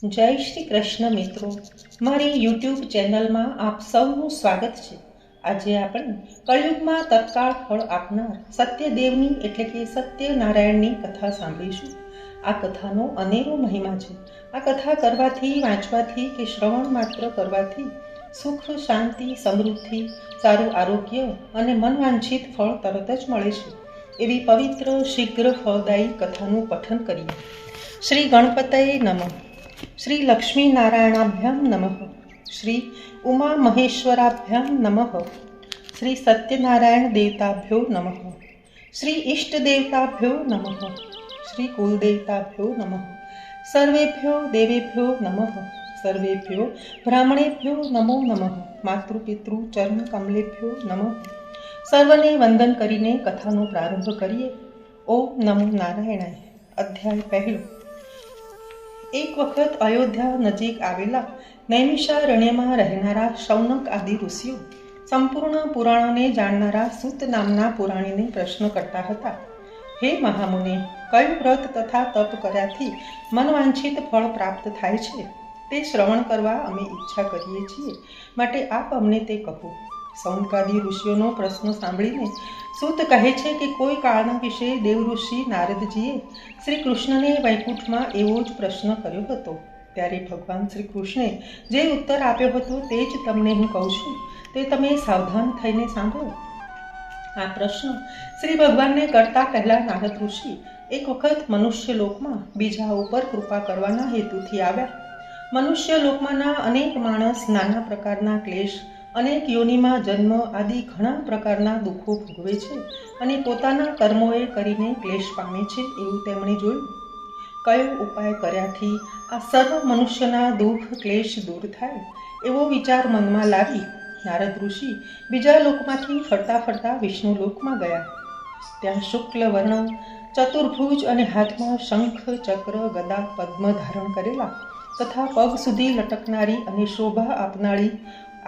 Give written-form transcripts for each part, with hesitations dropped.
જય શ્રી કૃષ્ણ મિત્રો, મારી યુટ્યુબ ચેનલમાં આપ સૌનું સ્વાગત છે. આજે આપણે કળયુગમાં તત્કાળ ફળ આપનાર સત્યદેવની એટલે કે સત્યનારાયણની કથા સાંભળીશું. આ કથાનો અનેરો મહિમા છે. આ કથા કરવાથી, વાંચવાથી કે શ્રવણ માત્ર કરવાથી સુખ, શાંતિ, સમૃદ્ધિ, સારું આરોગ્ય અને મનવાંછિત ફળ તરત જ મળે છે. એવી પવિત્ર, શીઘ્ર ફળદાયી કથાનું પઠન કરીએ. શ્રી ગણપતયે નમઃ. શ્રી લક્ષ્મી નારાયણાભ્યામ નમઃ. શ્રી ઉમા મહેશ્વરાભ્યામ નમઃ. શ્રી સત્યનારાયણ દેવતાભ્યો નમઃ. શ્રી ઇષ્ટ દેવતાભ્યો નમઃ. શ્રી કુલદેવતાભ્યો નમઃ. સર્વેભ્યો દેવેભ્યો નમઃ. સર્વેભ્યો બ્રાહ્મણેભ્યો નમો નમઃ. માતૃપિતૃ ચરણ કમલેભ્યો નમઃ. સર્વને વંદન કરીને કથાનો પ્રારંભ કરીએ. ઓમ નમો નારાયણાય. અધ્યાય પહેલો. એક વખત અયોધ્યા નજીક આવેલા નૈમિષારણ્યમાં રહેનારા શૌનક આદિ ઋષિઓ સંપૂર્ણ પુરાણોને જાણનારા સૂત નામના પુરાણીને પ્રશ્ન કરતા હતા. હે મહામુનિ, કયું વ્રત તથા તપ કર્યાથી મનવાંછિત ફળ પ્રાપ્ત થાય છે તે શ્રવણ કરવા અમે ઈચ્છા કરીએ છીએ, માટે આપ અમને તે કહો. શૌનકાદી ઋષિઓનો પ્રશ્ન સાંભળીને સૂત કહે છે કે કોઈ કાળના વિશે દેવઋષિ નારદજીએ શ્રી કૃષ્ણને વૈકુંઠમાં એવો જ પ્રશ્ન કર્યો હતો. ત્યારે ભગવાન શ્રી કૃષ્ણે જે ઉત્તર આપ્યો હતો તે જ તમને હું કહું છું, તે તમે સાવધાન થઈને સાંભળો. આ પ્રશ્ન શ્રી ભગવાનને કરતા પહેલા નારદ ઋષિ એક વખત મનુષ્ય લોકમાં બીજા ઉપર કૃપા કરવાના હેતુથી આવ્યા. મનુષ્ય લોકમાંના અનેક માણસ નાના પ્રકારના ક્લેશ, અનેક યોનિમાં જન્મ આદિ ઘણા પ્રકારના દુઃખો ભોગવે છે અને પોતાના કર્મોએ કરીને ક્લેશ પામે છે એવું તેમણે જોયું. કયો ઉપાય કર્યાથી આ સર્વ મનુષ્યના દુઃખ ક્લેશ દૂર થાય એવો વિચાર મનમાં લાવી નારદ ઋષિ બીજા લોકમાંથી ફરતા ફરતા વિષ્ણુ લોકમાં ગયા. ત્યાં શુક્લ વર્ણ, ચતુર્ભુજ અને હાથમાં શંખ, ચક્ર, ગદા, પદ્મ ધારણ કરેલા તથા પગ સુધી લટકનારી અને શોભા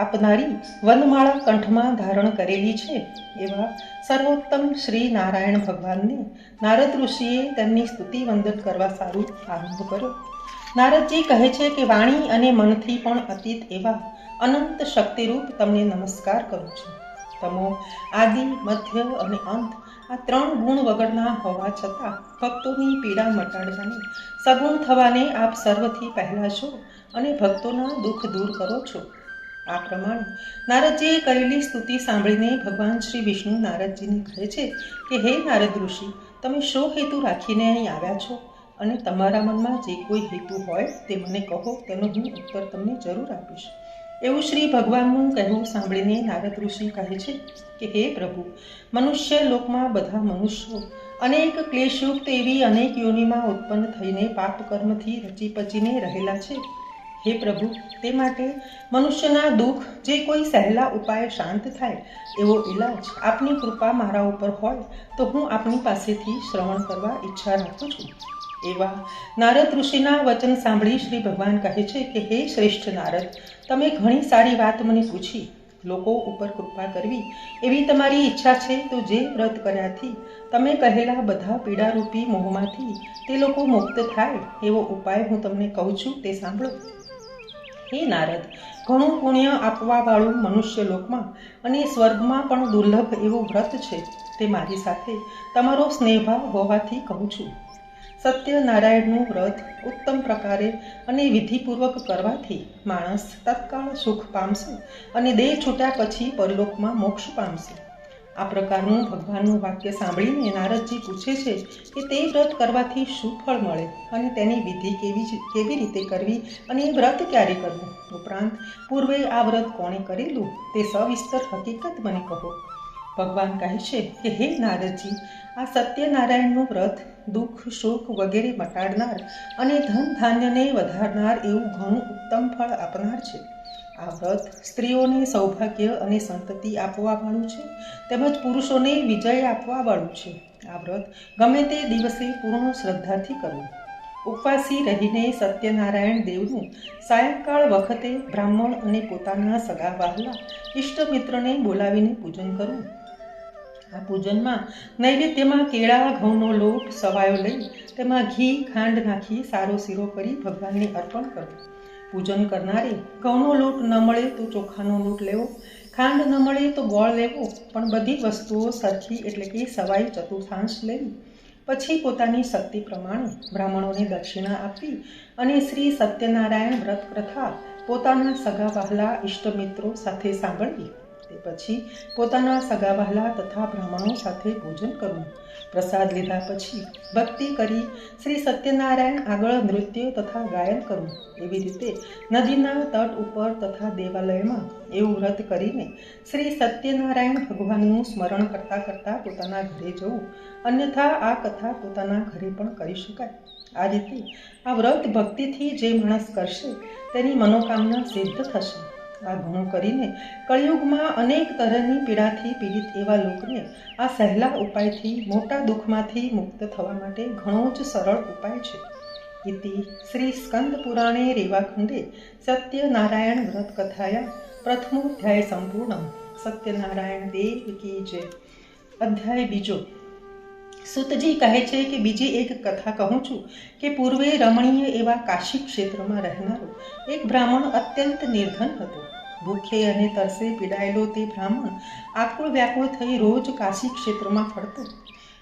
આપનારી વનમાળા કંઠમાં ધારણ કરેલી છે એવા સર્વોત્તમ શ્રી નારાયણ ભગવાનને નારદ ઋષિએ તેમની સ્તુતિ વંદન કરવા સારું આરંભ કર્યો. નારદજી કહે છે કે વાણી અને મનથી પણ અતીત એવા અનંત શક્તિરૂપ તમને નમસ્કાર કરું છું. તમો, આદિ, મધ્ય અને અંત આ ત્રણ ગુણ વગરના હોવા છતાં ભક્તોની પીડા મટાડવાને, સગુણ થવાને આપ સર્વથી પહેલા છો અને ભક્તોના દુઃખ દૂર કરો છો. આ પ્રમાણે નારદજીએ કરેલી સ્તુતિ સાંભળીને ભગવાન શ્રી વિષ્ણુ નારદજીને કહે છે કે હે નારદ ઋષિ, તમે શો હેતુ રાખીને અહીં આવ્યા છો અને તમારા મનમાં જે કોઈ હેતુ હોય તે મને કહો, તેનો હું ઉત્તર તમને જરૂર આપીશ. એવું શ્રી ભગવાનનું કહેવું સાંભળીને નારદ ઋષિ કહે છે કે હે પ્રભુ, મનુષ્ય લોકમાં બધા મનુષ્યો અનેક ક્લેશયુક્ત એવી અનેક યોનિમાં ઉત્પન્ન થઈને પાપ કર્મથી રચી પચીને રહેલા છે. હે પ્રભુ, તે માટે મનુષ્યના દુઃખ જે કોઈ સહેલા ઉપાય શાંત થાય એવો ઇલાજ આપની કૃપા મારા ઉપર હોય તો હું આપની પાસેથી શ્રવણ કરવા ઈચ્છા રાખું છું. એવા નારદ ઋષિના વચન સાંભળી શ્રી ભગવાન કહે છે કે હે શ્રેષ્ઠ નારદ, તમે ઘણી સારી વાત મને પૂછી. લોકો ઉપર કૃપા કરવી એવી તમારી ઈચ્છા છે તો જે વ્રત કર્યાથી તમે કહેલા બધા પીડારૂપી મોહમાંથી તે લોકો મુક્ત થાય એવો ઉપાય હું તમને કહું છું, તે સાંભળો. હે નારદ, ઘણું પુણ્ય આપવાવાળું મનુષ્ય લોકમાં અને સ્વર્ગમાં પણ દુર્લભ એવું વ્રત છે. તે મારી સાથે તમારો સ્નેહભાવ હોવાથી કહું છું. સત્યનારાયણનું વ્રત ઉત્તમ પ્રકારે અને વિધિપૂર્વક કરવાથી માણસ તત્કાળ સુખ પામશે અને દેહ છૂટ્યા પછી પરલોકમાં મોક્ષ પામશે. આ પ્રકારનું ભગવાનનું વાક્ય સાંભળીને નારદજી પૂછે છે કે તે વ્રત કરવાથી શું ફળ મળે અને તેની વિધિ કેવી રીતે કરવી અને એ વ્રત ક્યારે કરવું, ઉપરાંત પૂર્વે આ વ્રત કોણે કરેલું તે સવિસ્તર હકીકત મને કહો. ભગવાન કહે છે કે હે નારદજી, આ સત્યનારાયણનું વ્રત દુઃખ, શોક વગેરે મટાડનાર અને ધન ધાન્યને વધારનાર એવું ઘણું ઉત્તમ ફળ આપનાર છે. આ વ્રત સ્ત્રીઓને સૌભાગ્ય અને સંતતિ આપવાવાળું છે, તેમજ પુરુષોને વિજય આપવાવાળું છે. આ વ્રત ગમે તે દિવસે પૂર્ણ શ્રદ્ધાથી કરવું. ઉપવાસી રહીને સત્યનારાયણ દેવનું સાયંકાળ વખતે બ્રાહ્મણ અને પોતાના સગા વહાલા ઇષ્ટ મિત્રને બોલાવીને પૂજન કરવું. આ પૂજનમાં નૈવેદ્યમાં કેળા ઘઉંનો લોટ સવાયો લઈ તેમાં ઘી ખાંડ નાખી સારો શીરો કરી ભગવાનને અર્પણ કરવું. પૂજન કરનારે ઘઉંનો લોટ ન મળે તો ચોખાનો લોટ લેવો, ખાંડ ન મળે તો ગોળ લેવો, પણ બધી વસ્તુઓ સરખી એટલે કે સવાઈ ચતુર્થાંશ લેવી. પછી પોતાની શક્તિ પ્રમાણે બ્રાહ્મણોને દક્ષિણા આપવી અને શ્રી સત્યનારાયણ વ્રત કથા પોતાના સગા વહાલા ઇષ્ટમિત્રો સાથે સાંભળવી. તે પછી પોતાના સગા વહાલા તથા બ્રાહ્મણો સાથે ભોજન કરવું. પ્રસાદ લીધા પછી ભક્તિ કરી શ્રી સત્યનારાયણ આગળ નૃત્ય તથા ગાયન કરવું. એવી રીતે નદીના તટ ઉપર તથા દેવાલયમાં એવું વ્રત કરીને શ્રી સત્યનારાયણ ભગવાનનું સ્મરણ કરતાં કરતાં પોતાના ઘરે જવું. અન્યથા આ કથા પોતાના ઘરે પણ કરી શકાય. આ રીતે આ વ્રત ભક્તિથી જે માણસ કરશે તેની મનોકામના સિદ્ધ થશે. આ ઘણું કરીને કળિયુગમાં અનેક તરહની પીડાથી પીડિત એવા લોકોને આ સહેલા ઉપાયથી મોટા દુઃખમાંથી મુક્ત થવા માટે ઘણો જ સરળ ઉપાય છે. ઇતિ શ્રી સ્કંદ પુરાણે રેવાખંડે સત્યનારાયણ વ્રત કથાયા પ્રથમોધ્યાય સંપૂર્ણ. સત્યનારાયણ દેવ કી જય. અધ્યાય બીજો. સુતજી કહે છે કે બીજી એક કથા કહું છું કે પૂર્વે રમણીય એવા કાશી ક્ષેત્રમાં રહેનારો એક બ્રાહ્મણ અત્યંત નિર્ધન હતો. ભૂખે અને તરસે પીડાયેલો તે બ્રાહ્મણ આકુળ વ્યાકુળ થઈ રોજ કાશી ક્ષેત્રમાં ફરતો.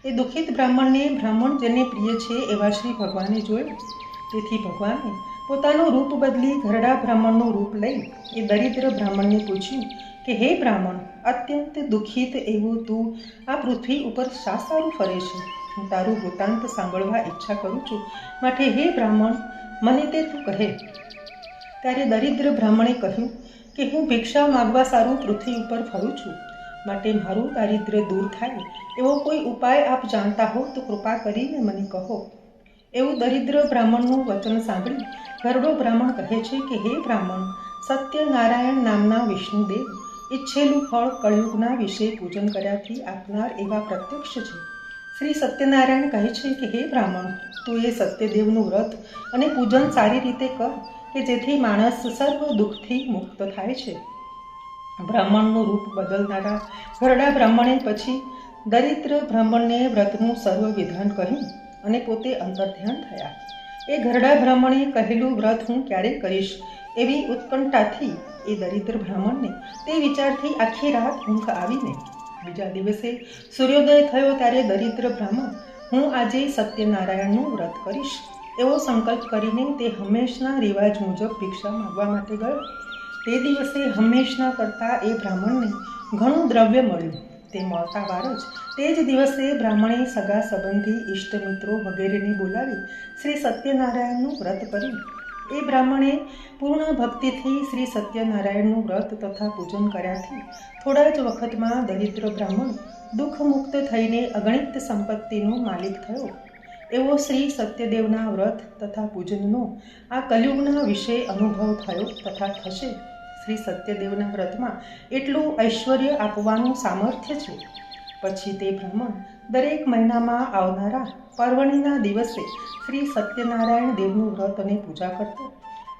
એ દુઃખિત બ્રાહ્મણને બ્રાહ્મણ જેને પ્રિય છે એવા શ્રી ભગવાને જોયો. તેથી ભગવાને પોતાનું રૂપ બદલી ઘરડા બ્રાહ્મણનું રૂપ લઈ એ દરિદ્ર બ્રાહ્મણને પૂછ્યું કે હે બ્રાહ્મણ, અત્યંત દુઃખિત એવું તું આ પૃથ્વી ઉપર શા સારું ફરે છે? હું તારું વૃત્તાંત સાંભળવા ઈચ્છા કરું છું, માટે હે બ્રાહ્મણ મને તે તું કહે. ત્યારે દરિદ્ર બ્રાહ્મણે કહ્યું કે હું ભિક્ષા માગવા સારું પૃથ્વી ઉપર ફરું છું, માટે મારું દારિદ્ર્ય દૂર થાય એવો કોઈ ઉપાય આપ જાણતા હો તો કૃપા કરીને મને કહો. એવું દરિદ્ર બ્રાહ્મણનું વચન સાંભળી ઘરડો બ્રાહ્મણ કહે છે કે હે બ્રાહ્મણ, સત્યનારાયણ નામના વિષ્ણુદેવ ઈચ્છેલું ફળ કળયુગના વિશે પૂજન કર્યાથી આપનાર એવા પ્રત્યક્ષ છે. શ્રી સત્યનારાયણ કહે છે કે હે બ્રાહ્મણ, તું એ સત્યદેવનું વ્રત અને પૂજન સારી રીતે કર કે જેથી માણસ સર્વ દુઃખથી મુક્ત થાય છે. બ્રાહ્મણનું રૂપ બદલનારા ઘરડા બ્રાહ્મણે પછી દરિદ્ર બ્રાહ્મણને વ્રતનું સર્વ વિધાન કહ્યું અને પોતે અંતર્ધ્યાન થયા. એ ઘરડા બ્રાહ્મણે કહેલું વ્રત હું ક્યારે કરીશ એવી ઉત્કંઠાથી એ દરિદ્ર બ્રાહ્મણને તે વિચારથી આખી રાત ઊંઘ આવીને બીજા દિવસે સૂર્યોદય થયો ત્યારે દરિદ્ર બ્રાહ્મણ હું આજે સત્યનારાયણનું વ્રત કરીશ એવો સંકલ્પ કરીને તે હંમેશના રિવાજ મુજબ ભિક્ષા માગવા માટે ગયો. તે દિવસે હંમેશના કરતાં એ બ્રાહ્મણને ઘણું દ્રવ્ય મળ્યું. તે મળતા વાર જ તે જ દિવસે બ્રાહ્મણે સગા સંબંધી ઇષ્ટમિત્રો વગેરેને બોલાવી શ્રી સત્યનારાયણનું વ્રત કર્યું. એ બ્રાહ્મણે પૂર્ણ ભક્તિથી શ્રી સત્યનારાયણનું વ્રત તથા પૂજન કર્યાથી થોડા જ વખતમાં દરિદ્ર બ્રાહ્મણ દુઃખમુક્ત થઈને અગણિત સંપત્તિનો માલિક થયો. એવો શ્રી સત્યદેવના વ્રત તથા પૂજનનો આ કલયુગના વિશે અનુભવ થયો તથા થશે. શ્રી સત્યદેવના વ્રતમાં એટલું ઐશ્વર્ય આપવાનું સામર્થ્ય છે. પછી તે બ્રાહ્મણ દરેક મહિનામાં આવનારા પર્વણીના દિવસે શ્રી સત્યનારાયણ દેવનું વ્રત અને પૂજા કરતો.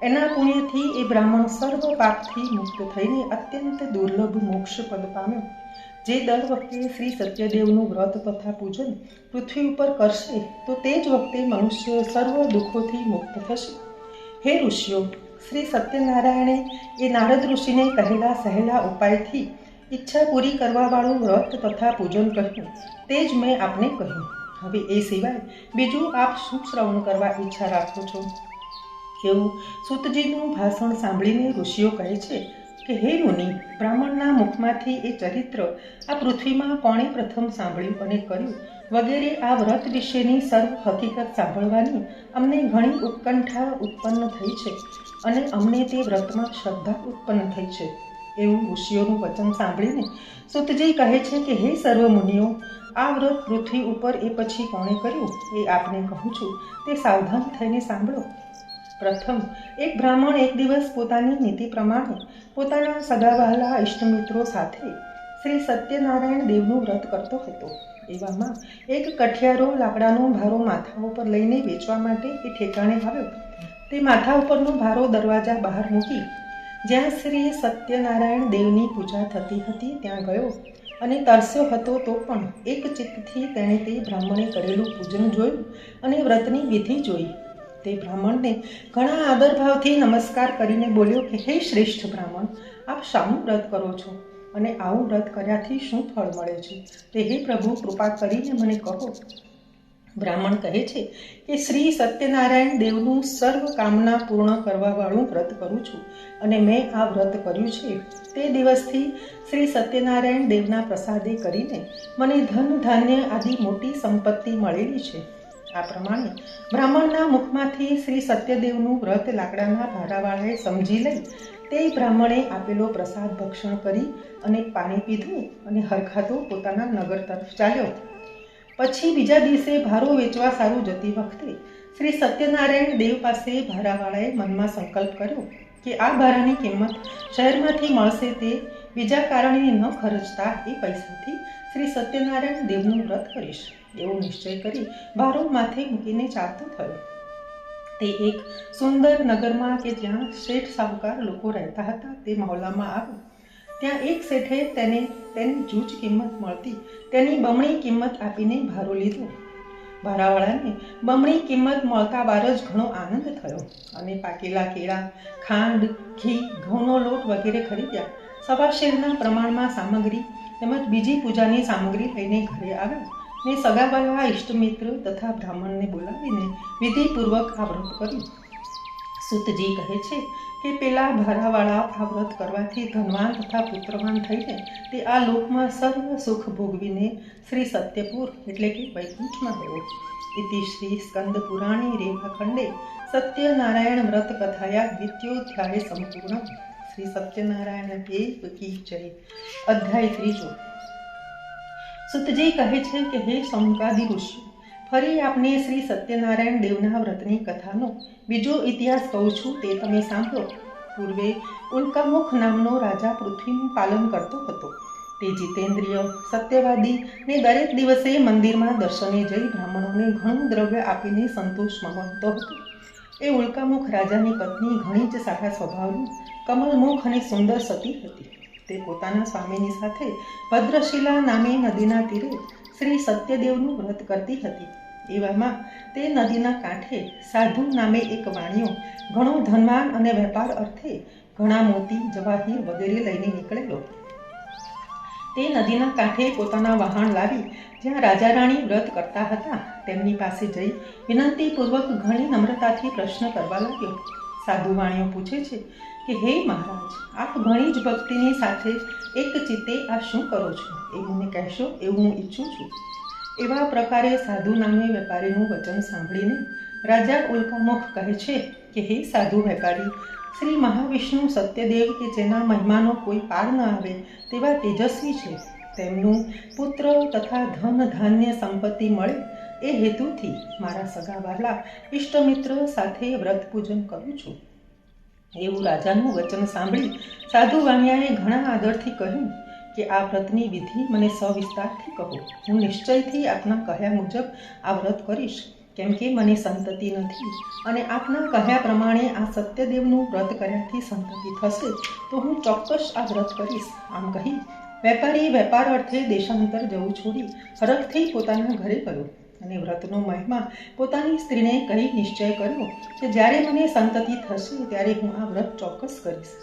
એના પુણ્યથી એ બ્રાહ્મણ સર્વ પાપથી મુક્ત થઈને અત્યંત દુર્લભ મોક્ષ પદ પામ્યો. જે દર વખતે શ્રી સત્યદેવનું વ્રત તથા પૂજન પૃથ્વી ઉપર કરશે તો તે જ વખતે મનુષ્ય સર્વ દુઃખોથી મુક્ત થશે. હે ઋષિઓ, શ્રી સત્યનારાયણે એ નારદ ઋષિને કહેલા સહેલા ઉપાયથી ઈચ્છા પૂરી કરવાવાળું વ્રત તથા પૂજન કહ્યું તે જ મેં આપને કહ્યું. હવે એ સિવાય બીજું આપ શું શ્રવણ કરવા ઈચ્છા રાખો છો? એવું સુતજીનું ભાષણ સાંભળીને ઋષિઓ કહે છે કે હે મુનિ, બ્રાહ્મણના મુખમાંથી એ ચરિત્ર આ પૃથ્વીમાં કોણે પ્રથમ સાંભળ્યું અને કર્યું વગેરે આ વ્રત વિશેની સર્વ હકીકત સાંભળવાની અમને ઘણી ઉત્કંઠા ઉત્પન્ન થઈ છે અને અમને તે વ્રતમાં શ્રદ્ધા ઉત્પન્ન થઈ છે. એવું ઋષિઓનું વચન સાંભળીને સુતજી કહે છે કે હે સર્વ મુનિઓ, આ વ્રત પૃથ્વી ઉપર એ પછી કોણે કર્યું એ આપને કહું છું, તે સાવધાન થઈને સાંભળો. પ્રથમ એક બ્રાહ્મણ એક દિવસ પોતાની નીતિ પ્રમાણે પોતાના સગા વહાલા ઇષ્ટમિત્રો સાથે શ્રી સત્યનારાયણ દેવનું વ્રત કરતો હતો. એવામાં એક કઠિયારો લાકડાનો ભારો માથા ઉપર લઈને વેચવા માટે એ ઠેકાણે આવ્યો. તે માથા ઉપરનો ભારો દરવાજા બહાર મૂકી જ્યાં શ્રી સત્યનારાયણ દેવની પૂજા થતી હતી ત્યાં ગયો. અને તરસ્યો હતો તો પણ એક ચિત્તથી તેણે તે બ્રાહ્મણે કરેલું પૂજન જોયું અને વ્રતની વિધિ જોઈ. તે બ્રાહ્મણને ઘણા આદરભાવથી નમસ્કાર કરીને બોલ્યો કે હે શ્રેષ્ઠ બ્રાહ્મણ, આપ શાનું વ્રત કરો છો અને આવું વ્રત કર્યાથી શું ફળ મળે છે તે હે પ્રભુ કૃપા કરીને મને કહો. બ્રાહ્મણ કહે છે કે શ્રી સત્યનારાયણ દેવનું સર્વ કામના પૂર્ણ કરવાવાળું વ્રત કરું છું અને મેં આ વ્રત કર્યું છે તે દિવસથી શ્રી સત્યનારાયણ દેવના પ્રસાદે કરીને મને ધન ધાન્ય આદિ મોટી સંપત્તિ મળેલી છે. આ પ્રમાણે બ્રાહ્મણના મુખમાંથી શ્રી સત્યદેવનું વ્રત લાકડાના ભારાવાળાએ સમજી લઈ તે બ્રાહ્મણે આપેલો પ્રસાદ ભક્ષણ કરી અને પાણી પીધું અને હરખાતો પોતાના નગર તરફ ચાલ્યો. પછી બીજા દિવસે ભારો વેચવા સારું જતી વખતે શ્રી સત્યનારાયણ દેવ પાસે ભારાવાળાએ મનમાં સંકલ્પ કર્યો કે આ ભારાની કિંમત શહેરમાંથી મળશે તે બીજા કારણે ન ખર્ચતા એ પૈસાથી શ્રી સત્યનારાયણ દેવનું વ્રત કરીશ એવો નિશ્ચય કરી ભારો માથે મૂકીને ચાલતો થયો. તે એક સુંદર નગરમાં કે જ્યાં શેઠ સાહુકાર લોકો રહેતા હતા તે મહોલ્લામાં આવ્યો. ત્યાં એક શેઠે તેને તેની જૂજ કિંમત મળતી તેની બમણી કિંમત આપીને ભારો લીધો. ભારાવાળાને બમણી કિંમત મળતા વાર જ ઘણો આનંદ થયો અને પાકેલા કેળા, ખાંડ, ઘી, ઘઉંનો લોટ વગેરે ખરીદ્યા. સવા શેરના પ્રમાણમાં સામગ્રી તેમજ બીજી પૂજાની સામગ્રી લઈને ઘરે આવ્યો ને સગાવાલા ઇષ્ટમિત્ર તથા બ્રાહ્મણને બોલાવીને વિધિપૂર્વક આ વ્રત કર્યું. સૂતજી કહે છે કે પેલા ભારાવાળા આ વ્રત કરવાથી ધનવાન તથા પુત્રવાન થઈને તે આ લોકમાં સર્વ સુખ ભોગવીને શ્રી સત્યપુર એટલે કે વૈકુંઠમાં ગયો. ઇતિ શ્રી સ્કંદ પુરાણે રેવાખંડે સત્યનારાયણ વ્રત કથાયા દ્વિતીયોધ્યાય સંપૂર્ણ. શ્રી સત્યનારાયણ દેવ કી જય. અધ્યાય 3. સૂતજી કહે છે કે હે સૌનકાદિ ઋષિ, ફરી આપને શ્રી સત્યનારાયણ દેવના વ્રતની કથાનો બીજો ઇતિહાસ કહું છું તે તમે સાંભળો. પૂર્વે ઉલ્કામુખ નામનો રાજા પૃથ્વીનું પાલન કરતો હતો. તે જીતેન્દ્રિય, સત્યવાદી ને દરેક દિવસે મંદિરમાં દર્શને જઈ બ્રાહ્મણોને ઘણું દ્રવ્ય આપીને સંતોષ માણતો હતો. એ ઉલ્કામુખ રાજાની પત્ની ઘણી જ સારા સ્વભાવની, કમલમુખ અને સુંદર સતી હતી. તે પોતાના સ્વામીની સાથે ભદ્રશિલા નામે નદીના તીરે શ્રી સત્યદેવનું વ્રત કરતી હતી. એવામાં તે નદીના કાંઠે સાધુ નામે એક વાણિયો ઘણો ધનવાન અને વેપાર અર્થે ઘણા મોતી, જવાહીર વગેરે લઈને નીકળેલો. તે નદીના કાંઠે પોતાના વહાણ લાવી જ્યાં રાજા રાણી વ્રત કરતા હતા તેમની પાસે જઈ વિનંતીપૂર્વક ઘણી નમ્રતાથી પ્રશ્ન કરવા લાગ્યો. સાધુ વાણિયો પૂછે છે કે હે મહારાજ, આપ ઘણી જ ભક્તિની સાથે એક ચિત્તે આ શું કરો છો એ મને કહેશો એવું હું ઈચ્છું છું. એવા પ્રકારે સાધુ નામે વેપારીનું વચન સાંભળીને રાજા ઉલ્કામુખ કહે છે કે હે સાધુ વેપારી, શ્રી મહાવિષ્ણુ સત્યદેવ કે જેના મહિમાનો કોઈ પાર ન આવે તેવા તેજસ્વી છે. તેમનું પુત્ર તથા ધન ધાન્ય સંપત્તિ મળે એ હેતુથી મારા સગાવાલા ઇષ્ટમિત્ર સાથે વ્રત પૂજન કરું છું. એવું રાજાનું વચન સાંભળી સાધુ વાણિયાએ ઘણા આદરથી કહ્યું કે આ વ્રતની વિધિ મને સવિસ્તારથી કહો. હું નિશ્ચયથી આપના કહ્યા મુજબ આ વ્રત કરીશ, કેમ કે મને સંતતિ નથી અને આપના કહ્યા પ્રમાણે આ સત્યદેવનું વ્રત કર્યાથી સંતતિ થશે તો હું ચોક્કસ આ વ્રત કરીશ. આમ કહી વેપારી વેપાર અર્થે દેશાંતર જવું છોડી હરખથી પોતાના ઘરે ગયો અને વ્રતનો મહિમા પોતાની સ્ત્રીને કહી નિશ્ચય કર્યો કે જ્યારે મને સંતતિ થશે ત્યારે હું આ વ્રત ચોક્કસ કરીશ.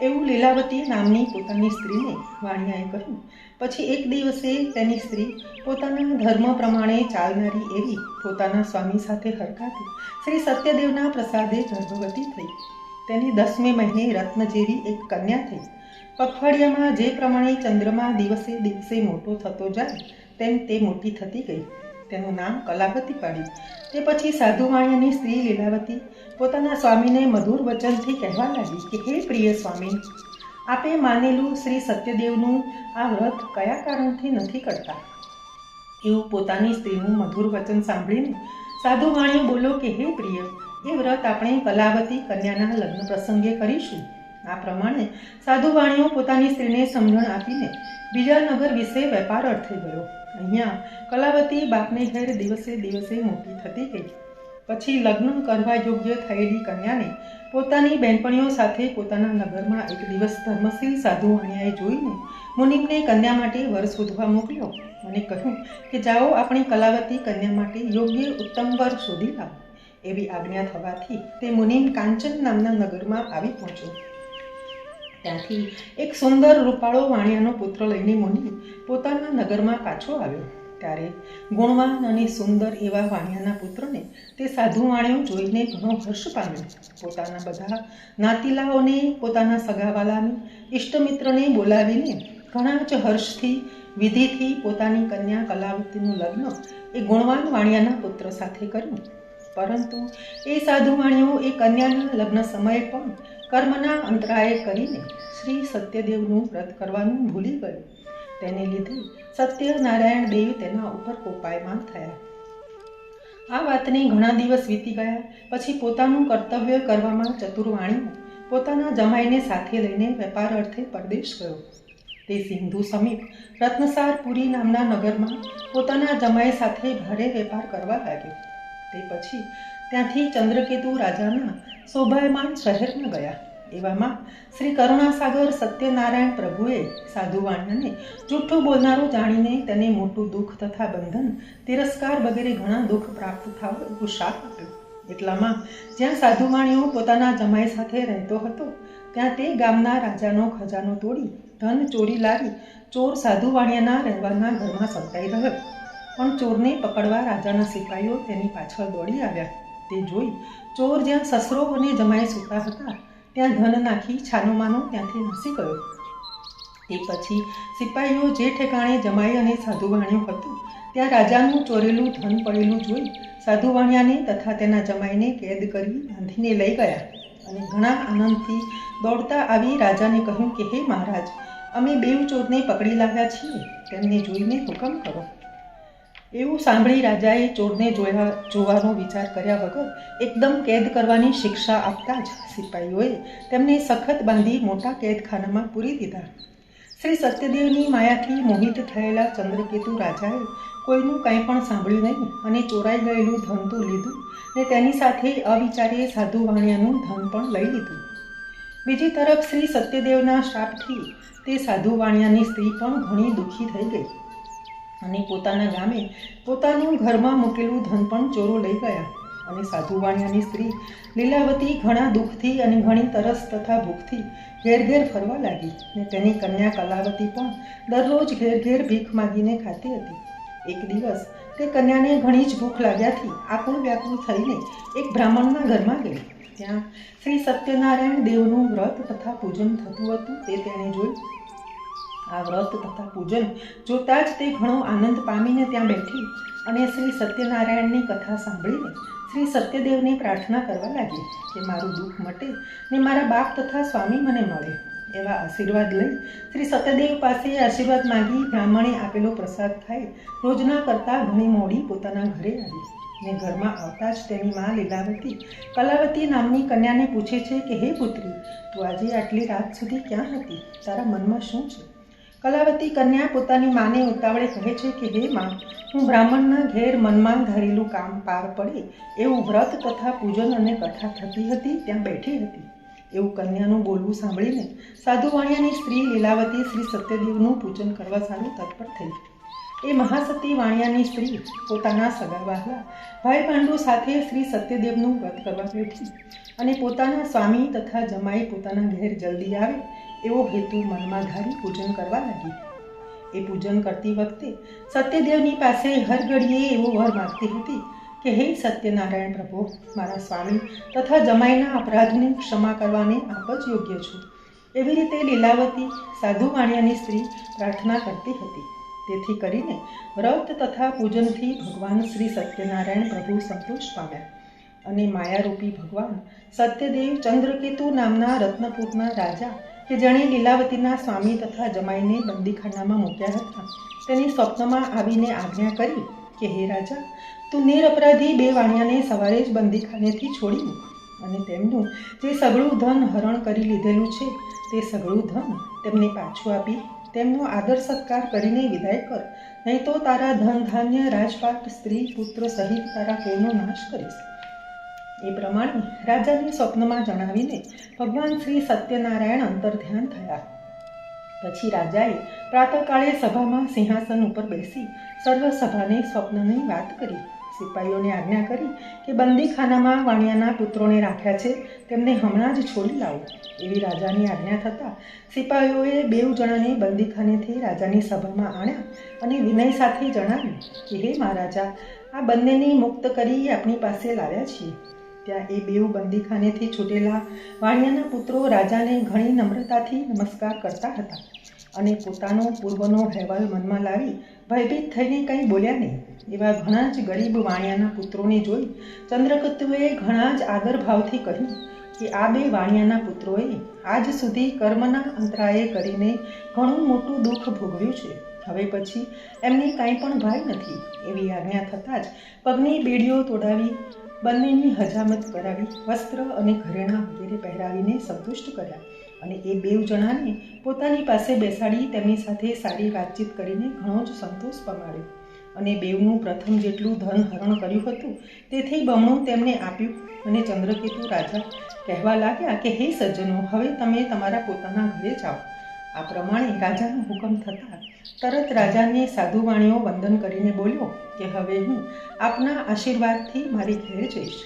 એવું લીલાવતી નામની પોતાની સ્ત્રીને વાણિયાએ કહ્યું. પછી એક દિવસે તેની સ્ત્રી પોતાના ધર્મ પ્રમાણે ચાલનારી એવી પોતાના સ્વામી સાથે હરખાતી શ્રી સત્યદેવના પ્રસાદે ગર્ભવતી થઈ. તેની 10મે મહિને રત્ન જેવી એક કન્યા થઈ. પખવાડિયામાં જે પ્રમાણે ચંદ્રમા દિવસે દિવસે મોટો થતો જાય તેમ તે મોટી થતી ગઈ. તેનું નામ કલાવતી પાડ્યું. તે પછી સાધુ વાણિયાની સ્ત્રી લીલાવતી પોતાના સ્વામીને મધુર વચનથી કહેવા લાગી કે હે પ્રિય સ્વામી, આપે માનેલું શ્રી સત્યદેવનું આ વ્રત કયા કારણથી નથી કરતા? એવું પોતાની સ્ત્રીનું મધુર વચન સાંભળીને સાધુ વાણિયો બોલ્યો કે હે પ્રિય, એ વ્રત આપણે કલાવતી કન્યાના લગ્ન પ્રસંગે કરીશું. આ પ્રમાણે સાધુ વાણિયો પોતાની સ્ત્રીને સમજણ આપીને બીજા નગર વિશે વેપાર અર્થે ગયો. અહીંયા કલાવતી બાપને ઘેર દિવસે દિવસે મોટી થતી ગઈ. પછી લગ્ન કરવા યોગ્ય થયેલી કન્યાને પોતાની બહેનપણીઓ સાથે પોતાના નગરમાં એક દિવસ ધર્મશીલ સાધુ વાણિયાએ જોઈને મુનિમને કન્યા માટે વર શોધવા મોકલ્યો અને કહ્યું કે જાઓ આપણી કલાવતી કન્યા માટે યોગ્ય ઉત્તમ વર શોધી લાવો. એવી આજ્ઞા થવાથી તે મુનિમ કાંચન નામના નગરમાં આવી પહોંચ્યો. ત્યાંથી એક સુંદર રૂપાળો વાણિયાનો પુત્ર લઈને મુનિ પોતાના નગરમાં પાછો આવ્યો. ત્યારે ગુણવાન અને સુંદર એવા વાણિયાના પુત્રને તે સાધુ વાણિયો જોઈને ઘણો હર્ષ પામ્યો. પોતાના બધા નાતીલાઓને, પોતાના સગાવાલાને, ઇષ્ટમિત્રને બોલાવીને ઘણા જ હર્ષથી વિધિથી પોતાની કન્યા કલાવતીનું લગ્ન એ ગુણવાન વાણિયાના પુત્ર સાથે કર્યું. પરંતુ એ સાધુ વાણિયો એ કન્યાના લગ્ન સમયે પણ કર્મના અંતરાય કરીને શ્રી સત્યદેવનું વ્રત કરવાનું ભૂલી ગયો. તેને લીધે સત્યનારાયણ દેવ તેના ઉપર કોપાયમાન થયા. આ વાતને ઘણા દિવસ વીતી ગયા. પછી પોતાનું કર્તવ્ય કરવામાં ચતુર વાણિયો પોતાના જમાઈને સાથે લઈને વેપાર અર્થે પરદેશ ગયો. તે સિંધુ સમીપ રત્નસારપુરી નામના નગરમાં પોતાના જમાઈ સાથે ભારે વેપાર કરવા લાગ્યો. તે પછી ત્યાંથી ચંદ્રકેતુ રાજાના શોભાયમાન શહેરમાં ગયા. એવામાં શ્રી કરુણાસાગર સત્યનારાયણ પ્રભુએ સાધુ વાણિયાને જૂઠું બોલનારો જાણીને તેને મોટું દુઃખ તથા બંધન, તિરસ્કાર વગેરે ઘણા દુઃખ પ્રાપ્ત થાવ એવું શાપ આપ્યું. એટલામાં જ્યાં સાધુ વાણિયો પોતાના જમાઈ સાથે રહેતો હતો ત્યાં તે ગામના રાજાનો ખજાનો તોડી ધન ચોરી લાવી ચોર સાધુ વાણિયાના રહેવાના ઘરમાં સંતાઈ રહ્યો. પણ ચોરને પકડવા રાજાના સિપાહીઓ તેની પાછળ દોડી આવ્યા. તે જોઈ ચોર જ્યાં સસરો અને જમાઈ સૂતા હતા ત્યાં ધન નાખી છાનોમાનો ત્યાંથી નાસી ગયો. તે પછી સિપાહીઓ જે ઠેકાણે જમાઈ અને સાધુ વાણિયો હતું ત્યાં રાજાનું ચોરેલું ધન પડેલું જોઈ સાધુ વાણિયાને તથા તેના જમાઈને કેદ કરી બાંધીને લઈ ગયા અને ઘણા આનંદથી દોડતા આવી રાજાને કહ્યું કે હે મહારાજ, અમે બેઉ ચોરને પકડી લાવ્યા છીએ, તેમને જોઈને હુકમ કરો. એવું સાંભળી રાજાએ ચોરને જોવાનો વિચાર કર્યા વગર એકદમ કેદ કરવાની શિક્ષા આપતા જ સિપાહીઓએ તેમને સખત બાંધી મોટા કેદખાનામાં પૂરી દીધા. શ્રી સત્યદેવની માયાથી મોહિત થયેલા ચંદ્રકેતુ રાજાએ કોઈનું કંઈ પણ સાંભળ્યું નહીં અને ચોરાઈ ગયેલું ધન તો લીધું ને તેની સાથે અવિચારે સાધુ વાણિયાનું ધન પણ લઈ લીધું. બીજી તરફ શ્રી સત્યદેવના શાપથી તે સાધુ વાણિયાની સ્ત્રી પણ ઘણી દુઃખી થઈ ગઈ અને પોતાના ગામે પોતાનું ઘરમાં મૂકેલું ધન પણ ચોરો લઈ ગયા. અને સાધુ વાણિયાની સ્ત્રી લીલાવતી ઘણા દુઃખથી અને ઘણી તરસ તથા ભૂખથી ઘેર ઘેર ફરવા લાગી ને તેની કન્યા કલાવતી પણ દરરોજ ઘેર ઘેર ભીખ માગીને ખાતી હતી. એક દિવસ તે કન્યાને ઘણી જ ભૂખ લાગ્યાથી આકુળ વ્યાકુળ થઈને એક બ્રાહ્મણના ઘરમાં ગઈ. ત્યાં શ્રી સત્યનારાયણ દેવનું વ્રત તથા પૂજન થતું હતું તે તેણે જોયું. આ વ્રત તથા પૂજન જોતાં જ તે ઘણો આનંદ પામીને ત્યાં બેઠી અને શ્રી સત્યનારાયણની કથા સાંભળીને શ્રી સત્યદેવને પ્રાર્થના કરવા લાગી કે મારું દુઃખ મટે ને મારા બાપ તથા સ્વામી મને મળે. એવા આશીર્વાદ લઈ શ્રી સત્યદેવ પાસે આશીર્વાદ માગી બ્રાહ્મણે આપેલો પ્રસાદ ખાઈ રોજના કરતાં ઘણી મોડી પોતાના ઘરે આવી ને ઘરમાં આવતા જ તેની મા લીલાવતી કલાવતી નામની કન્યાને પૂછે છે કે હે પુત્રી, તું આજે આટલી રાત સુધી ક્યાં હતી? તારા મનમાં શું છે? કલાવતી કન્યા પોતાની માને ઉતાવળે કહે છે કે હે મા, હું બ્રાહ્મણના ઘેર મનમાં ધારેલું કામ પાર પડે એવું વ્રત તથા પૂજન અને કથા થતી હતી ત્યાં બેઠી હતી. એવું કન્યાનું બોલવું સાંભળીને સાધુ વાણિયાની સ્ત્રી લીલાવતી શ્રી સત્યદેવનું પૂજન કરવા સારું તત્પર થઈ. એ મહાસતી વાણિયાની સ્ત્રી પોતાના સગાવહાલા ભાઈ પાંડુ સાથે શ્રી સત્યદેવનું વ્રત કરવા બેઠી અને પોતાના સ્વામી તથા જમાઈ પોતાના ઘેર જલ્દી આવે એવો હેતુ મનમાં ધારી પૂજન કરવા લાગી. એ પૂજન કરતી વખતે સત્યદેવની પાસે હર ઘડીએ એવો વર માગતી હતી કે હે સત્યનારાયણ પ્રભુ, મારા સ્વામી તથા જમાઈના અપરાધને ક્ષમા કરવાને આપ જ યોગ્ય છો. એવી રીતે લીલાવતી સાધુ વાણિયાની સ્ત્રી પ્રાર્થના કરતી હતી. તેથી કરીને વ્રત તથા પૂજનથી ભગવાન શ્રી સત્યનારાયણ પ્રભુ સંતોષ પામ્યા અને માયારૂપી ભગવાન સત્યદેવ ચંદ્રકેતુ નામના રત્નપુરના રાજા કે જેણે લીલાવતીના સ્વામી તથા જમાઈને બંદીખાનામાં મૂક્યા હતા તેની સ્વપ્નમાં આવીને આજ્ઞા કરી કે હે રાજા, તું નિરપરાધી બે વાણિયાને સવારે જ બંદીખાનેથી છોડી મૂક અને તેમનું જે સઘળું ધન હરણ કરી લીધેલું છે તે સઘળું ધન તેમને પાછું આપી તેમનો આદર સત્કાર કરીને વિદાય કર, નહીં તો તારા ધન ધાન્ય રાજપાટ સ્ત્રી પુત્ર સહિત તારા કોઈનો નાશ કરીશ. એ પ્રમાણે રાજાને સ્વપ્નમાં જણાવીને ભગવાન શ્રી સત્યનારાયણ અંતર્ધ્યાન થયા. પછી રાજાએ પ્રાતઃકાળે સભામાં સિંહાસન ઉપર બેસી સર્વ સભાને સ્વપ્નની વાત કરી. સિપાહીઓને આજ્ઞા કરી કે બંદીખાનામાં વાણિયાના પુત્રોને રાખ્યા છે, તેમને હમણાં જ છોડી લાવો. એવી રાજાની આજ્ઞા થતાં સિપાહીઓએ 2 જણાને બંદીખાનેથી રાજાની સભામાં આણ્યા અને વિનય સાથે જણાવ્યું કે હે મહારાજા, આ બંનેને મુક્ત કરી આપણી પાસે લાવ્યા છીએ. ત્યાં એ 2 બંદીખાનેથી છૂટેલા વાણિયાના પુત્રો રાજાને ઘણી નમ્રતાથી નમસ્કાર કરતા હતા અને પોતાનો પૂર્વનો અહેવાલ મનમાં લાવી ભયભીત થઈને કંઈ બોલ્યા નહીં. એવા ઘણા જ ગરીબ વાણિયાના પુત્રોને જોઈ ચંદ્રગુપ્તએ ઘણા જ આદર ભાવથી કહ્યું કે આ 2 વાણિયાના પુત્રોએ આજ સુધી કર્મના અંતરાયે કરીને ઘણું મોટું દુઃખ ભોગવ્યું છે. હવે પછી એમને કાંઈ પણ ભય નથી. એવી આજ્ઞા થતાં જ પગની બેડીઓ તોડાવી બંનેની હજામત કરાવી વસ્ત્ર અને ઘરેણાં વગેરે પહેરાવીને સંતુષ્ટ કર્યા અને એ 2 જણાને પોતાની પાસે બેસાડી તેમની સાથે સારી વાતચીત કરીને ઘણો જ સંતોષ પમાડ્યો અને 2નું પ્રથમ જેટલું ધન હરણ કર્યું હતું તેથી બમણું તેમને આપ્યું. અને ચંદ્રકેતુ રાજા કહેવા લાગ્યા કે હે સજ્જનો, હવે તમે તમારા પોતાના ઘરે જાઓ. આ પ્રમાણે રાજાનો હુકમ થતાં તરત રાજાને સાધુ વાણીઓ વંદન કરીને બોલ્યો કે હવે હું આપના આશીર્વાદથી મારી ઘેર જઈશ.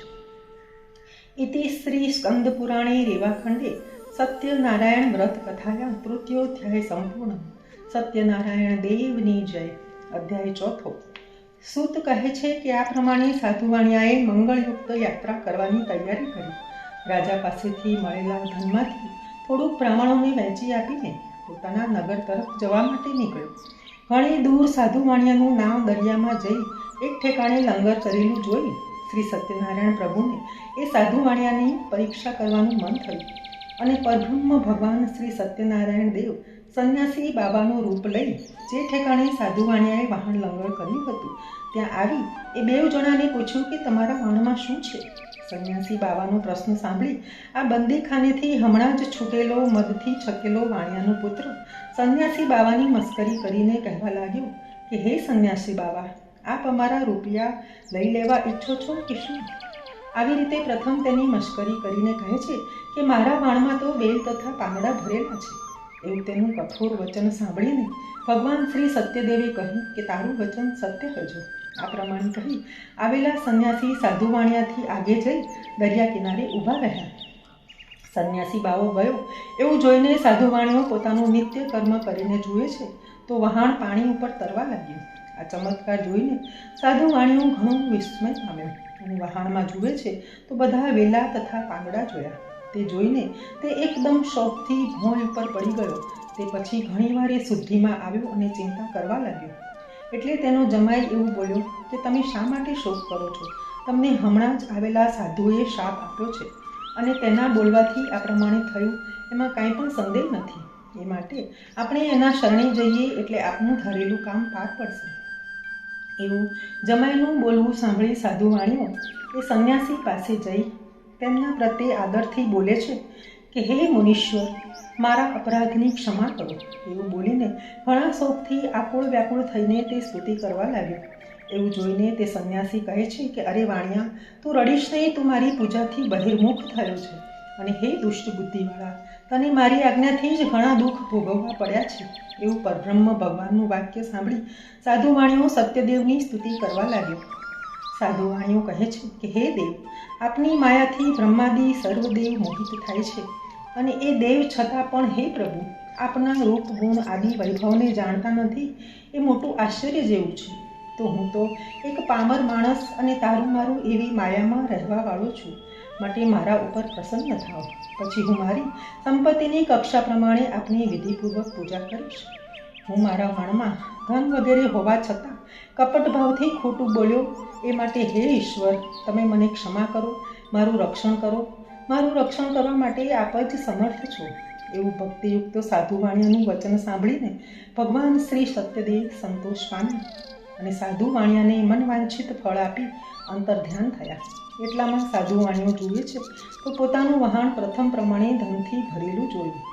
ઇતિ શ્રી સ્કંદ પુરાણે રેવાખંડે સત્યનારાયણ વ્રત કથાયા તૃતીયોધ્યાય સંપૂર્ણ. સત્યનારાયણ દેવની જય. અધ્યાય 4. સૂત કહે છે કે આ પ્રમાણે સાધુ વાણિયાએ મંગળયુક્ત યાત્રા કરવાની તૈયારી કરી. રાજા પાસેથી મળેલા ધનમાંથી થોડુંક બ્રાહ્મણોને વહેંચી આપીને પોતાના નગર તરફ જવા માટે નીકળ્યો. ઘણી દૂર સાધુ વાણિયાનું નાવ દરિયામાં જઈ એક ઠેકાણે લંગર કરેલું જોઈ શ્રી સત્યનારાયણ પ્રભુને એ સાધુ વાણિયાની પરીક્ષા કરવાનું મન થયું અને પરબ્રહ્મ ભગવાન શ્રી સત્યનારાયણ દેવ સંન્યાસી બાબાનું રૂપ લઈ જે ઠેકાણે સાધુ વાણિયાએ વાહન લંગર કર્યું હતું ત્યાં આવી એ 2 જણાને પૂછ્યું કે તમારા વાહનમાં શું છે. સંન્યાસી બાવાનો પ્રશ્ન સાંભળી આ બંદીખાનેથી હમણાં જ છૂટેલો મદથી છકેલો વાણિયાનો પુત્ર સંન્યાસી બાવાની મસ્કરી કરીને કહેવા લાગ્યો કે હે સંન્યાસી બાવા, આપ અમારા રૂપિયા લઈ લેવા ઈચ્છો છો કે શું? આવી રીતે પ્રથમ તેની મશ્કરી કરીને કહે છે કે મારા વાણમાં તો બેલ તથા પાંદડા ભરેલા છે. એવું તેનું કઠોર વચન સાંભળીને ભગવાન શ્રી સત્યદેવે કહ્યું કે તારું વચન સત્ય હજો. આ પ્રમાણે કહી આવેલા સંન્યાસી સાધુ વાણિયાથી આગે જઈ દરિયા કિનારે ઊભા રહ્યા. સંન્યાસી બાવો ગયો એવું જોઈને સાધુ વાણિયો પોતાનું નિત્ય કર્મ કરીને જુએ છે તો વહાણ પાણી ઉપર તરવા લાગ્યું. આ ચમત્કાર જોઈને સાધુ વાણિયો ઘણું વિસ્મય પામ્યો અને વહાણમાં જુએ છે તો બધા વેલા તથા પાંદડા જોયા. તે જોઈને તે એકદમ શોકથી ભોંય ઉપર પડી ગયો. તે પછી ઘણીવાર એ શુદ્ધિમાં આવ્યો અને ચિંતા કરવા લાગ્યો. એટલે તેનો જમાઈ એવું બોલ્યો કે તમે શા માટે શોક કરો છો? તમને હમણાં જ આવેલા સાધુએ શાપ આપ્યો છે અને તેના બોલવાથી આ પ્રમાણે થયું એમાં કાંઈ પણ સંદેહ નથી. એ માટે આપણે એના શરણે જઈએ એટલે આપનું ધારેલું કામ પાર પડશે. એવું જમાઈનું બોલવું સાંભળી સાધુ વાણીઓ એ સંન્યાસી પાસે જઈ તેમના પ્રત્યે આદરથી બોલે છે કે હે મુનીશ્વર, મારા અપરાધની ક્ષમા કરો. એવું બોલીને ઘણા શોકથી આકુળ વ્યાકુળ થઈને તે સ્તુતિ કરવા લાગ્યો. એવું જોઈને તે સંન્યાસી કહે છે કે અરે વાણિયા, તું રડીશ નહીં, તું મારી પૂજાથી બહિર્મુખ થયો છે અને હે દુષ્ટ બુદ્ધિવાળા, તને મારી આજ્ઞાથી જ ઘણા દુઃખ ભોગવવા પડ્યા છે. એવું પરબ્રહ્મ ભગવાનનું વાક્ય સાંભળી સાધુ વાણીઓ સત્યદેવની સ્તુતિ કરવા લાગ્યો. સાધુ વાણીઓ કહે છે કે હે દેવ, આપની માયાથી બ્રહ્માદિ સર્વદેવ મોહિત થાય છે અને એ દેવ છતાં પણ હે પ્રભુ, આપના રૂપ ગુણ આદિ વૈભવને જાણતા નથી એ મોટું આશ્ચર્ય જેવું છે. તો હું તો એક પામર માણસ અને તારું મારું એવી માયામાં રહેવાવાળો છું, માટે મારા ઉપર પ્રસન્ન થાવ. પછી હું મારી સંપત્તિની કક્ષા પ્રમાણે આપની વિધિપૂર્વક પૂજા કરીશ. હું મારા વાણમાં ધન વગેરે હોવા છતાં કપટ ભાવથી ખોટું બોલ્યો એ માટે હે ઈશ્વર, તમે મને ક્ષમા કરો, મારું રક્ષણ કરો. મારું રક્ષણ કરવા માટે આપ જ સમર્થ છો. એવું ભક્તિયુક્ત સાધુ વાણિયાનું વચન સાંભળીને ભગવાન શ્રી સત્યદેવ સંતોષ પામ્યા અને સાધુ વાણિયાને મનવાંછિત ફળ આપી અંતર્ધ્યાન થયા. એટલામાં સાધુ વાણીઓ જુએ છે તો પોતાનું વહાણ પ્રથમ પ્રમાણે ધનથી ભરેલું જોયું.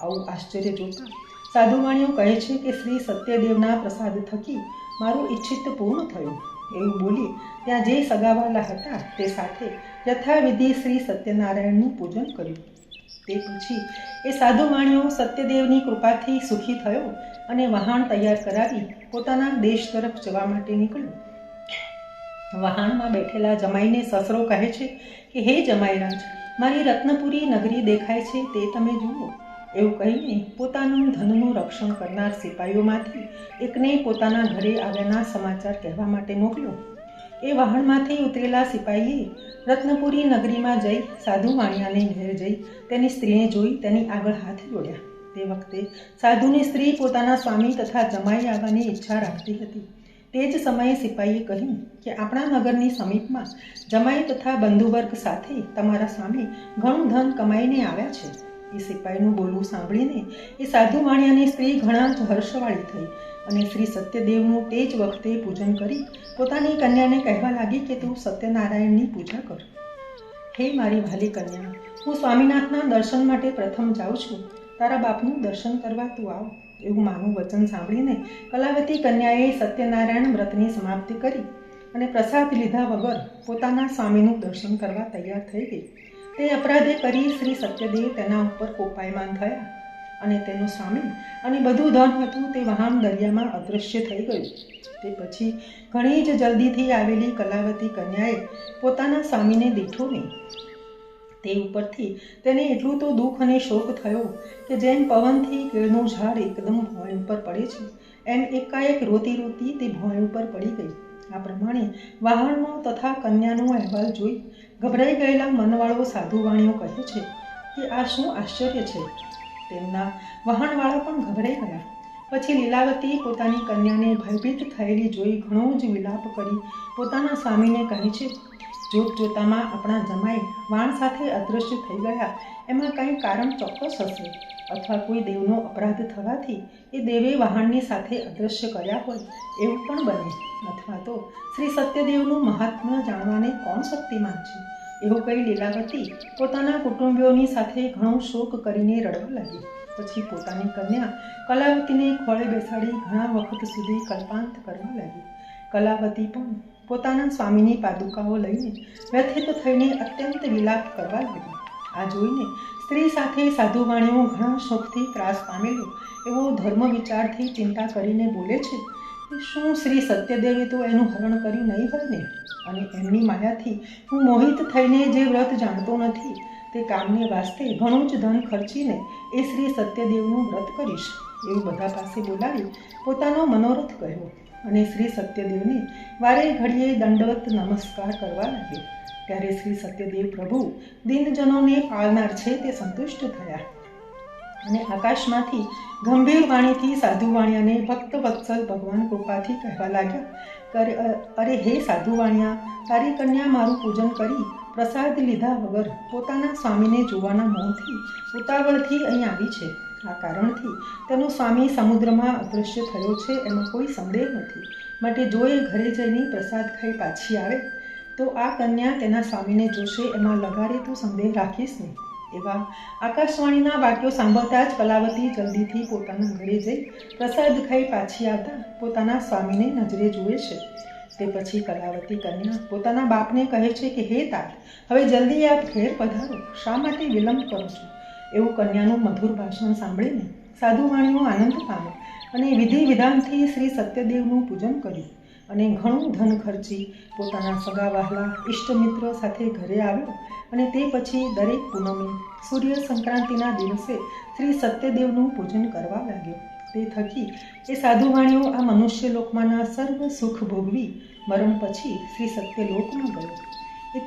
આવું આશ્ચર્ય જોતા સાધુ વાણીઓ કહે છે કે શ્રી સત્યદેવના પ્રસાદ થકી મારું ઈચ્છિત પૂર્ણ થયું. એવું બોલી ત્યાં જે સગાવાલા હતા તે સાથે યથાવિધિ શ્રી સત્યનારાયણનું પૂજન કર્યું. તે પછી એ સાધુ વાણિયો સત્યદેવની કૃપાથી સુખી થયો અને વહાણ તૈયાર કરાવી પોતાના દેશ તરફ જવા માટે નીકળ્યો. વહાણમાં બેઠેલા જમાઈને સસરો કહે છે કે હે જમાઈરાજ, મારી રત્નપુરી નગરી દેખાય છે, તે તમે જુઓ. એવું કહીને પોતાનું ધનનું રક્ષણ કરનાર સિપાહીઓમાંથી એકને પોતાના ઘરે આવ્યાના સમાચાર કહેવા માટે મોકલ્યો. એ વહાણમાંથી ઉતરેલા સિપાહીએ રત્નપુરી નગરીમાં જઈ સાધુ વાણિયાને ઘેર જઈ તેની સ્ત્રીને જોઈ તેની આગળ હાથ જોડ્યા. તે વખતે સાધુની સ્ત્રી પોતાના સ્વામી તથા જમાઈ આવવાની ઈચ્છા રાખતી હતી. તે જ સમયે સિપાહીએ કહ્યું કે આપણા નગરની સમીપમાં જમાઈ તથા બંધુવર્ગ સાથે તમારા સ્વામી ઘણું ધન કમાઈને આવ્યા છે. એ સિપાહીનું બોલવું સાંભળીને એ સાધુ વાણિયાની સ્ત્રી ઘણા જ હર્ષવાળી થઈ અને શ્રી સત્યદેવનું તે જ વખતે પૂજન કરી પોતાની કન્યાને કહેવા લાગી કે તું સત્યનારાયણની પૂજા કર. હે મારી વ્હાલી કન્યા, હું સ્વામીનાથના દર્શન માટે પ્રથમ જાઉં છું. તારા બાપનું દર્શન કરવા તું આવ. એવું માનું વચન સાંભળીને કલાવતી કન્યાએ સત્યનારાયણ વ્રતની સમાપ્તિ કરી અને પ્રસાદ લીધા વગર પોતાના સ્વામીનું દર્શન કરવા તૈયાર થઈ ગઈ. તે અપરાધે કરી શ્રી સત્યદેવ તેના ઉપર કોપાયમાન થયા અને તેનું સ્વામી અને બધું ધન હતું તે વહાણ દરિયામાં અદૃશ્ય થઈ ગયું. તે પછી ઘણી જ જલ્દીથી આવેલી કલાવતી કન્યાએ પોતાના સ્વામીને દીઠો નહીં. તે ઉપરથી તેને એટલું તો દુઃખ અને શોક થયો કે જેમ પવનથી કેળનું ઝાડ એકદમ ભોંય ઉપર પડે છે એમ એકાએક રોતી રોતી તે ભોંય ઉપર પડી ગઈ. આ પ્રમાણે વહાણનો તથા કન્યાનો અહેવાલ જોઈ ગભરાઈ ગયેલા મનવાળો સાધુ વાણિયો કહે છે કે આ શું આશ્ચર્ય છે. તેમના વહાણવાળા પણ ગભરાઈ ગયા. પછી લીલાવતી પોતાની કન્યાને ભયભીત થયેલી જોઈ ઘણો જ વિલાપ કરી પોતાના સ્વામીને કહે છે, જોત જોતામાં આપણા જમાઈ વાણ સાથે અદૃશ્ય થઈ ગયા. એમાં કંઈ કારણ ચોક્કસ હશે, અથવા કોઈ દેવનો અપરાધ થવાથી એ દેવે વહાણની સાથે અદૃશ્ય કર્યા હોય એવું પણ બને, અથવા તો શ્રી સત્યદેવનું મહાત્મ્ય જાણવાને કોણ શક્તિમાન છે. એવું કહી લીલાવતી પોતાના કુટુંબીઓની સાથે ઘણો શોક કરીને રડવા લાગી. પછી પોતાની કન્યા કલાવતીને ખોળે બેસાડી ઘણા વખત સુધી કલ્પાંત કરવા લાગી. કલાવતી પણ પોતાના સ્વામીની પાદુકાઓ લઈને વ્યથિત થઈને અત્યંત વિલાપ કરવા લાગી. આ જોઈને સ્ત્રી સાથે સાધુ વાણિયો ઘણા શોકથી ત્રાસ પામેલો એવો ધર્મ વિચારથી ચિંતા કરીને બોલે છે કે શું શ્રી સત્યદેવે તો એનું હરણ કર્યું નહીં હોય ને, અને એમની માયાથી હું મોહિત થઈને જે વ્રત જાણતો નથી તે કામને વાસ્તે ઘણું જ ધન ખર્ચીને એ શ્રી સત્યદેવનું વ્રત કરીશ. એવું બધા પાસે બોલાવી પોતાનો મનોરથ કહ્યો અને શ્રી સત્યદેવને વારે ઘડીએ દંડવત નમસ્કાર કરવા લાગ્યો. ત્યારે શ્રી સત્યદેવ પ્રભુ દિનજનોને પાળનાર છે તે સંતુષ્ટ થયા અને આકાશમાંથી ગંભીર વાણીથી સાધુ વાણિયાને ભક્ત વત્સલ ભગવાન કૃપાથી કહેવા લાગ્યા, અરે હે સાધુ વાણિયા, તારી કન્યા મારું પૂજન કરી પ્રસાદ લીધા વગર પોતાના સ્વામીને જોવાના મોહથી ઉતાવળથી અહીં આવી છે. આ કારણથી તેનો સ્વામી સમુદ્રમાં અદૃશ્ય થયો છે એમાં કોઈ સંદેહ નથી. માટે જો એ ઘરે જઈને પ્રસાદ ખાઈ પાછી આવે તો આ કન્યા તેના સ્વામીને જોશે એમાં લગારે તું સંદેહ રાખીશ નહીં. એવા આકાશવાણીના વાક્યો સાંભળતા જ કલાવતી જલ્દીથી પોતાના ઘરે જઈ પ્રસાદ ખાઈ પાછી આવતા પોતાના સ્વામીને નજરે જુએ છે. તે પછી કલાવતી કન્યા પોતાના બાપને કહે છે કે હે तात, હવે જલ્દી આપ ઘેર પધારો, શા માટે વિલંબ કરો છો. એવું કન્યાનું મધુર ભાષણ સાંભળીને સાધુ વાણિયો આનંદ પામ્યો અને વિધિ વિધાનથી શ્રી સત્યદેવનું પૂજન કર્યું અને ઘણું ધન ખર્ચી પોતાના સગા વહાલા ઇષ્ટમિત્ર સાથે ઘરે આવ્યો. અને તે પછી દરેક પૂનમે સૂર્ય સંક્રાંતિના દિવસે શ્રી સત્યદેવનું પૂજન કરવા લાગ્યો. તે થકી એ સાધુ વાણિયો આ મનુષ્ય લોકમાંના સર્વ સુખ ભોગવી મરણ પછી શ્રી સત્યલોકમાં ગયો.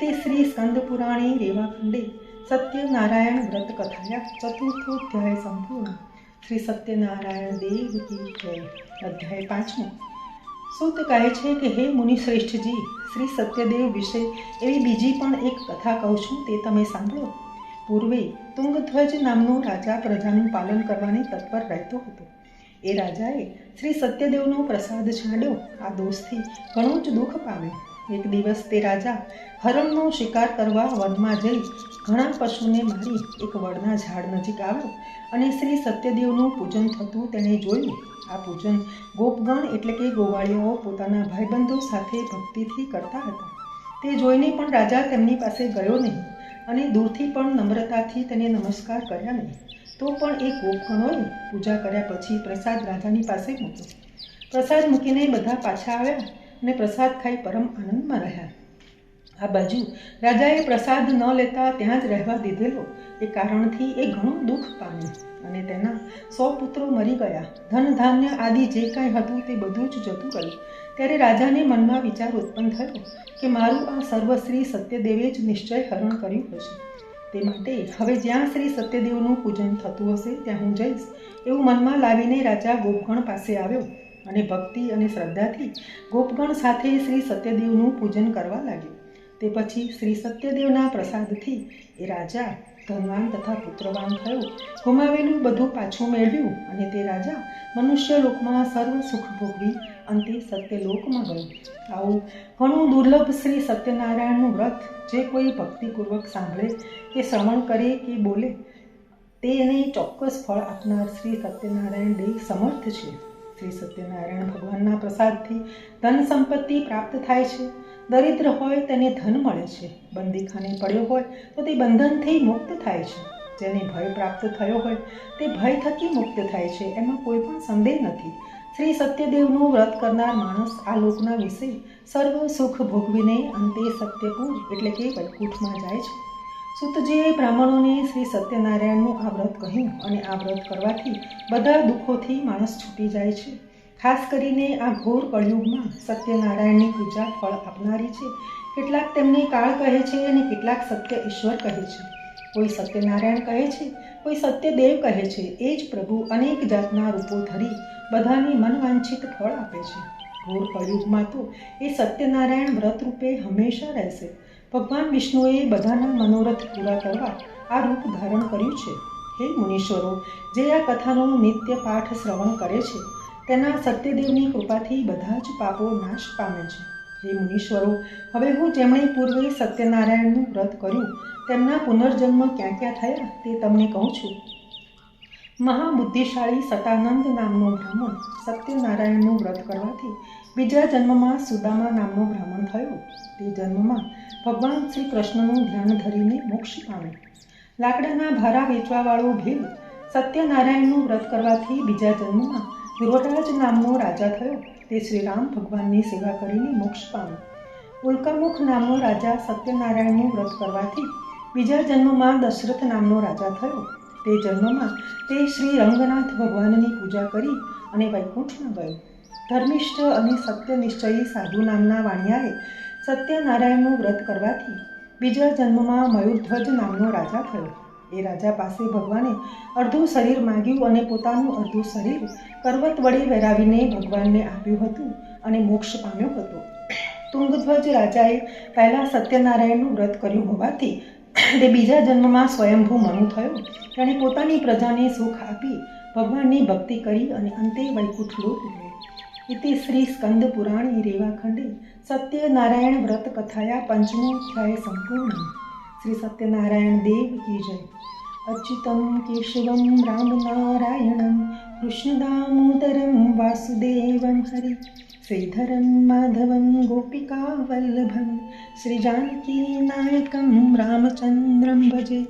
તે શ્રી સ્કંદ પુરાણે રેવાખંડે સત્યનારાયણ વ્રત કથાયા ચતુર્થોધ્યાય સંપૂર્ણ. શ્રી સત્યનારાયણ દેવ કી જય. અધ્યાય 5. સૂત કહે છે કે હે મુનિશ્રેષ્ઠજી, શ્રી સત્યદેવ વિશે એવી બીજી પણ એક કથા કહું છું, તે તમે સાંભળો. પૂર્વે તુંગધ્વજ નામનો રાજા પ્રજાનું પાલન કરવાની તત્પર રહેતો હતો. એ રાજાએ શ્રી સત્યદેવનો પ્રસાદ છાડ્યો આ દોષથી ઘણું જ દુઃખ પામ્યો. એક દિવસ તે રાજા હરણનો શિકાર કરવા વનમાં જઈ ઘણા પશુને મારી એક વડના ઝાડ નજીક આવ્યો અને શ્રી સત્યદેવનું પૂજન થતું તેણે જોયું. આ પૂજન ગોપગણ એટલે કે ગોવાળિયાઓ પોતાના ભાઈબંધો સાથે ભક્તિથી કરતા હતા. તે જોઈને પણ રાજા તેમની પાસે ગયો નહીં અને દૂરથી પણ નમ્રતાથી તેને નમસ્કાર કર્યા નહીં. તો પણ એ ગોપગણોએ પૂજા કર્યા પછી પ્રસાદ રાજાની પાસે મૂક્યો. પ્રસાદ મૂકીને બધા પાછા આવ્યા અને પ્રસાદ ખાઈ પરમ આનંદમાં રહ્યા. આ બાજુ રાજાએ પ્રસાદ ન લેતા ત્યાં જ રહેવા દીધેલો એ કારણથી એ ઘણું દુઃખ પામ્યો અને તેના 100 પુત્રો મરી ગયા. ધન ધાન્ય આદિ જે કાંઈ હતું તે બધું જ જતું રહ્યું. ત્યારે રાજાને મનમાં વિચાર ઉત્પન્ન થયો કે મારું આ સર્વશ્રી સત્યદેવે જ નિશ્ચય હરણ કર્યું હશે. તે માટે હવે જ્યાં શ્રી સત્યદેવનું પૂજન થતું હશે ત્યાં હું જઈશ એવું મનમાં લાવીને રાજા ગોપગણ પાસે આવ્યો અને ભક્તિ અને શ્રદ્ધાથી ગોપગણ સાથે શ્રી સત્યદેવનું પૂજન કરવા લાગ્યો. તે પછી શ્રી સત્યદેવના પ્રસાદથી એ રાજા ધનવાન તથા પુત્રવાન થયો. ગુમાવેલું બધું પાછું મેળવ્યું અને તે રાજા મનુષ્ય લોકમાં સર્વ સુખ ભોગવી અંતે સત્યલોકમાં ગયો. આવું ઘણું દુર્લભ શ્રી સત્યનારાયણનું વ્રત જે કોઈ ભક્તિપૂર્વક સાંભળે કે શ્રવણ કરે કે બોલે તેને ચોક્કસ ફળ આપનાર શ્રી સત્યનારાયણ દેવ સમર્થ છે. શ્રી સત્યનારાયણ ભગવાનના પ્રસાદથી ધન સંપત્તિ પ્રાપ્ત થાય છે. દરિદ્ર હોય તેને ધન મળે છે. બંદીખાને પડ્યો હોય તો તે બંધનથી મુક્ત થાય છે. જેને ભય પ્રાપ્ત થયો હોય તે ભય થકી મુક્ત થાય છે. એમાં કોઈ પણ સંદેહ નથી. શ્રી સત્યદેવનું વ્રત કરનાર માણસ આ લોકના વિશે સર્વ સુખ ભોગવીને અંતે સત્યપુર એટલે કે વૈકુંઠમાં જાય છે. સુતજીએ બ્રાહ્મણોને શ્રી સત્યનારાયણનું આ વ્રત કહ્યું અને આ વ્રત કરવાથી બધા દુઃખોથી માણસ છૂટી જાય છે. ખાસ કરીને આ ઘોર કળયુગમાં સત્યનારાયણની પૂજા ફળ આપનારી છે. કેટલાક તેમને કાળ કહે છે અને કેટલાક સત્ય ઈશ્વર કહે છે. કોઈ સત્યનારાયણ કહે છે, કોઈ સત્યદેવ કહે છે. એ જ પ્રભુ અનેક જાતના રૂપો ધરી બધાને મનવાંછિત ફળ આપે છે. ઘોર કળયુગમાં તો એ સત્યનારાયણ વ્રત રૂપે હંમેશા રહેશે. ભગવાન વિષ્ણુએ બધાના મનોરથ પૂરા કરવા આ રૂપ ધારણ કર્યું છે. હે મુનીશ્વરો, જે આ કથાનો નિત્ય પાઠ શ્રવણ કરે છે તેના સત્યદેવની કૃપાથી બધા જ પાપો નાશ પામે છે. હે મુનીશ્વરો, હવે હું જેમણે પૂર્વે સત્યનારાયણનું વ્રત કર્યું તેમના પુનર્જન્મ ક્યાં ક્યાં થયા તે તમને કહું છું. મહાબુદ્ધિશાળી સતાનંદ નામનો બ્રાહ્મણ સત્યનારાયણનું વ્રત કરવાથી બીજા જન્મમાં સુદામા નામનો બ્રાહ્મણ થયો. તે જન્મમાં ભગવાન શ્રી કૃષ્ણનું ધ્યાન ધરીને મોક્ષ પામે. લાકડાના ભારા વેચવાવાળો ભીલ સત્યનારાયણનું વ્રત કરવાથી બીજા જન્મમાં ધ્રુવરાજ નામનો રાજા થયો. તે શ્રી રામ ભગવાનની સેવા કરીને મોક્ષ પામ્યો. ઉલ્કામુખ નામનો રાજા સત્યનારાયણનું વ્રત કરવાથી બીજા જન્મમાં દશરથ નામનો રાજા થયો. તે જન્મમાં તે શ્રી રંગનાથ ભગવાનની પૂજા કરી અને વૈકુંઠમાં ગયો. ધર્મિષ્ઠ અને સત્યનિશ્ચયી સાધુ નામના વાણિયાએ સત્યનારાયણનું વ્રત કરવાથી બીજા જન્મમાં મયુરધ્વજ નામનો રાજા થયો. એ રાજા પાસે ભગવાને અડધું શરીર માંગ્યું અને પોતાનું અડધું શરીર કરવત વડે વેરાવીને ભગવાનને આપ્યું હતું અને મોક્ષ પામ્યો હતો. તુંગધ્વજ રાજાએ પહેલાં સત્યનારાયણનું વ્રત કર્યું હોવાથી તે બીજા જન્મમાં સ્વયંભૂ મનુ થયો. તેણે પોતાની પ્રજાને સુખ આપી ભગવાનની ભક્તિ કરી અને અંતે વૈકુંઠ લોક ગયો. ઇતિ શ્રી સ્કંદ પુરાણે રેવાખંડે સત્યનારાયણ વ્રત કથાયા પંચમો અધ્યાય સંપૂર્ણ. શ્રી સત્યનારાયણ દેવ કી જય. અચ્યુતમ કેશવમ રામ નારાયણમ કૃષ્ણ દામોદરમ વાસુદેવમ હરિ શ્રીધરમ માધવમ ગોપિકા વલ્લભમ શ્રી જાનકી નાયકમ રામચંદ્રમ ભજે.